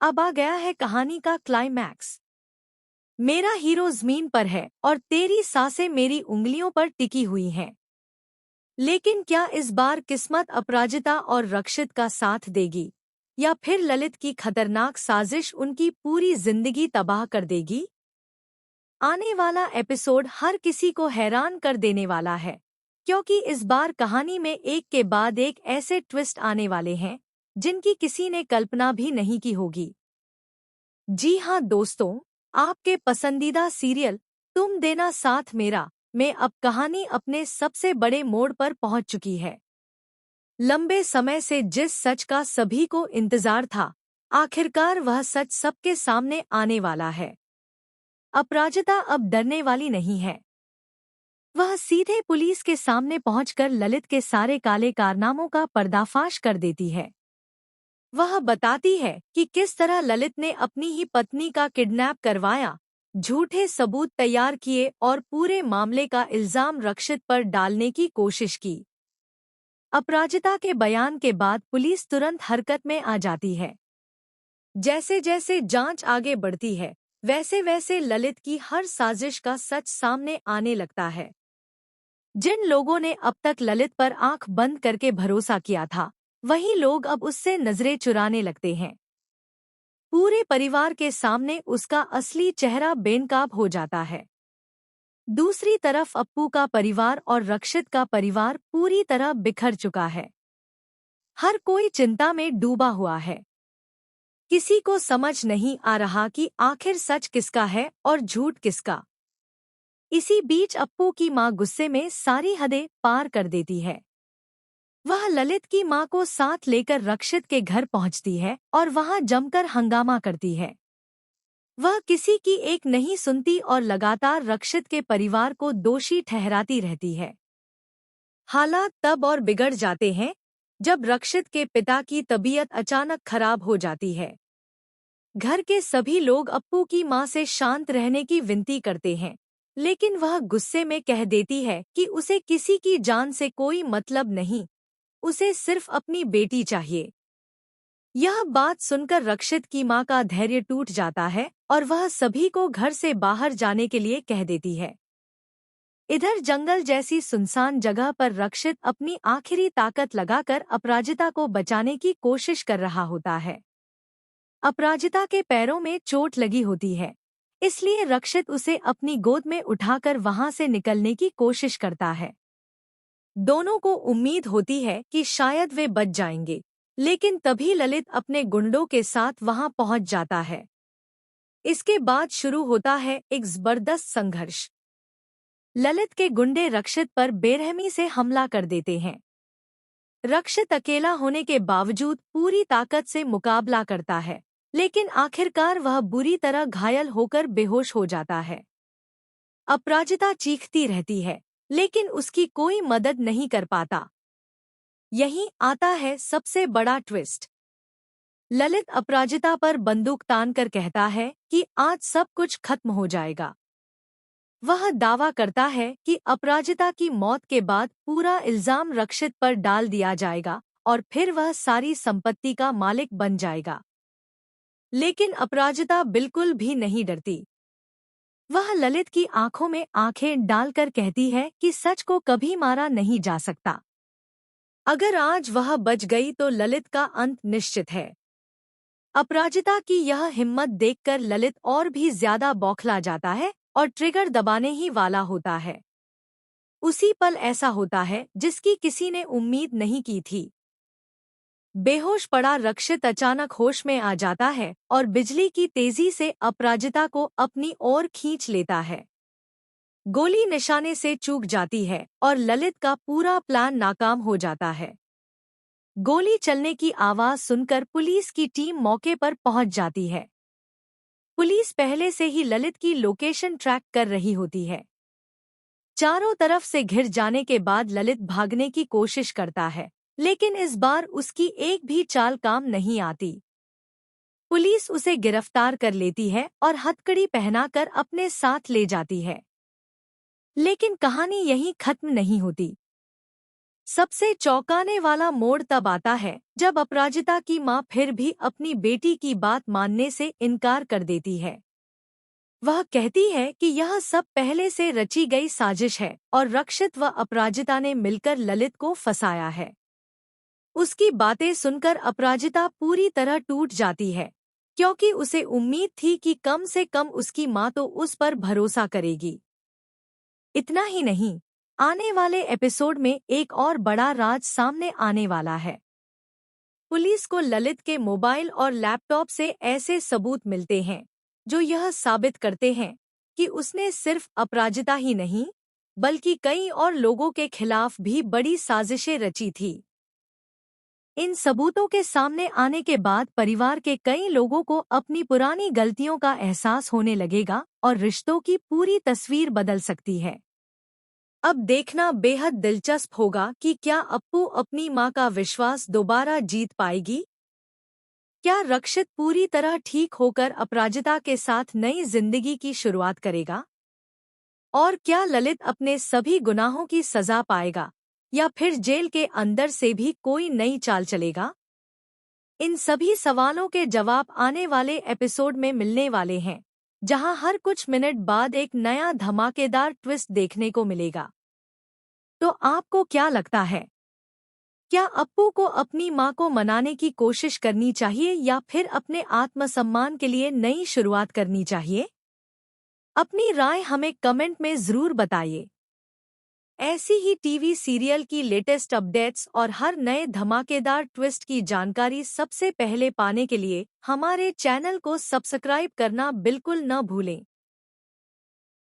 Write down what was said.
अब आ गया है कहानी का क्लाइमैक्स। मेरा हीरो जमीन पर है और तेरी सांसें मेरी उंगलियों पर टिकी हुई हैं। लेकिन क्या इस बार किस्मत अपराजिता और रक्षित का साथ देगी, या फिर ललित की खतरनाक साजिश उनकी पूरी जिंदगी तबाह कर देगी? आने वाला एपिसोड हर किसी को हैरान कर देने वाला है, क्योंकि इस बार कहानी में एक के बाद एक ऐसे ट्विस्ट आने वाले हैं जिनकी किसी ने कल्पना भी नहीं की होगी। जी हाँ दोस्तों, आपके पसंदीदा सीरियल तुम देना साथ मेरा में अब कहानी अपने सबसे बड़े मोड़ पर पहुंच चुकी है। लंबे समय से जिस सच का सभी को इंतजार था, आखिरकार वह सच सबके सामने आने वाला है। अपराजिता अब डरने वाली नहीं है। वह सीधे पुलिस के सामने पहुंचकर ललित के सारे काले कारनामों का पर्दाफाश कर देती है। वह बताती है कि किस तरह ललित ने अपनी ही पत्नी का किडनैप करवाया, झूठे सबूत तैयार किए और पूरे मामले का इल्जाम रक्षित पर डालने की कोशिश की। अपराजिता के बयान के बाद पुलिस तुरंत हरकत में आ जाती है। जैसे जैसे जांच आगे बढ़ती है, वैसे वैसे ललित की हर साजिश का सच सामने आने लगता है। जिन लोगों ने अब तक ललित पर आंख बंद करके भरोसा किया था, वही लोग अब उससे नजरें चुराने लगते हैं। पूरे परिवार के सामने उसका असली चेहरा बेनकाब हो जाता है। दूसरी तरफ अप्पू का परिवार और रक्षित का परिवार पूरी तरह बिखर चुका है। हर कोई चिंता में डूबा हुआ है। किसी को समझ नहीं आ रहा कि आखिर सच किसका है और झूठ किसका। इसी बीच अप्पू की मां गुस्से में सारी हदें पार कर देती है। वह ललित की मां को साथ लेकर रक्षित के घर पहुंचती है और वहां जमकर हंगामा करती है। वह किसी की एक नहीं सुनती और लगातार रक्षित के परिवार को दोषी ठहराती रहती है। हालात तब और बिगड़ जाते हैं जब रक्षित के पिता की तबीयत अचानक खराब हो जाती है। घर के सभी लोग अप्पू की मां से शांत रहने की विनती करते हैं, लेकिन वह गुस्से में कह देती है कि उसे किसी की जान से कोई मतलब नहीं, उसे सिर्फ अपनी बेटी चाहिए। यह बात सुनकर रक्षित की मां का धैर्य टूट जाता है और वह सभी को घर से बाहर जाने के लिए कह देती है। इधर जंगल जैसी सुनसान जगह पर रक्षित अपनी आखिरी ताकत लगाकर अपराजिता को बचाने की कोशिश कर रहा होता है। अपराजिता के पैरों में चोट लगी होती है, इसलिए रक्षित उसे अपनी गोद में उठाकर वहां से निकलने की कोशिश करता है। दोनों को उम्मीद होती है कि शायद वे बच जाएंगे, लेकिन तभी ललित अपने गुंडों के साथ वहां पहुंच जाता है। इसके बाद शुरू होता है एक जबरदस्त संघर्ष। ललित के गुंडे रक्षित पर बेरहमी से हमला कर देते हैं। रक्षित अकेला होने के बावजूद पूरी ताकत से मुकाबला करता है, लेकिन आखिरकार वह बुरी तरह घायल होकर बेहोश हो जाता है। अपराजिता चीखती रहती है, लेकिन उसकी कोई मदद नहीं कर पाता। यहीं आता है सबसे बड़ा ट्विस्ट। ललित अपराजिता पर बंदूक तानकर कहता है कि आज सब कुछ खत्म हो जाएगा। वह दावा करता है कि अपराजिता की मौत के बाद पूरा इल्जाम रक्षित पर डाल दिया जाएगा और फिर वह सारी संपत्ति का मालिक बन जाएगा। लेकिन अपराजिता बिल्कुल भी नहीं डरती। वह ललित की आंखों में आंखें डालकर कहती है कि सच को कभी मारा नहीं जा सकता। अगर आज वह बच गई तो ललित का अंत निश्चित है। अपराजिता की यह हिम्मत देखकर ललित और भी ज्यादा बौखला जाता है और ट्रिगर दबाने ही वाला होता है। उसी पल ऐसा होता है जिसकी किसी ने उम्मीद नहीं की थी। बेहोश पड़ा रक्षित अचानक होश में आ जाता है और बिजली की तेजी से अपराजिता को अपनी ओर खींच लेता है। गोली निशाने से चूक जाती है और ललित का पूरा प्लान नाकाम हो जाता है। गोली चलने की आवाज सुनकर पुलिस की टीम मौके पर पहुंच जाती है। पुलिस पहले से ही ललित की लोकेशन ट्रैक कर रही होती है। चारों तरफ से घिर जाने के बाद ललित भागने की कोशिश करता है, लेकिन इस बार उसकी एक भी चाल काम नहीं आती। पुलिस उसे गिरफ्तार कर लेती है और हथकड़ी पहनाकर अपने साथ ले जाती है। लेकिन कहानी यहीं खत्म नहीं होती। सबसे चौंकाने वाला मोड़ तब आता है जब अपराजिता की मां फिर भी अपनी बेटी की बात मानने से इनकार कर देती है। वह कहती है कि यह सब पहले से रची गई साजिश है और रक्षित व अपराजिता ने मिलकर ललित को फंसाया है। उसकी बातें सुनकर अपराजिता पूरी तरह टूट जाती है, क्योंकि उसे उम्मीद थी कि कम से कम उसकी मां तो उस पर भरोसा करेगी। इतना ही नहीं, आने वाले एपिसोड में एक और बड़ा राज सामने आने वाला है। पुलिस को ललित के मोबाइल और लैपटॉप से ऐसे सबूत मिलते हैं जो यह साबित करते हैं कि उसने सिर्फ अपराजिता ही नहीं बल्कि कई और लोगों के खिलाफ भी बड़ी साजिशें रची थी। इन सबूतों के सामने आने के बाद परिवार के कई लोगों को अपनी पुरानी गलतियों का एहसास होने लगेगा और रिश्तों की पूरी तस्वीर बदल सकती है। अब देखना बेहद दिलचस्प होगा कि क्या अप्पू अपनी मां का विश्वास दोबारा जीत पाएगी। क्या रक्षित पूरी तरह ठीक होकर अपराजिता के साथ नई जिंदगी की शुरुआत करेगा? और क्या ललित अपने सभी गुनाहों की सजा पाएगा या फिर जेल के अंदर से भी कोई नई चाल चलेगा? इन सभी सवालों के जवाब आने वाले एपिसोड में मिलने वाले हैं, जहां हर कुछ मिनट बाद एक नया धमाकेदार ट्विस्ट देखने को मिलेगा। तो आपको क्या लगता है? क्या अप्पू को अपनी मां को मनाने की कोशिश करनी चाहिए या फिर अपने आत्मसम्मान के लिए नई शुरुआत करनी चाहिए? अपनी राय हमें कमेंट में ज़रूर बताइए। ऐसी ही टीवी सीरियल की लेटेस्ट अपडेट्स और हर नए धमाकेदार ट्विस्ट की जानकारी सबसे पहले पाने के लिए हमारे चैनल को सब्सक्राइब करना बिल्कुल न भूलें।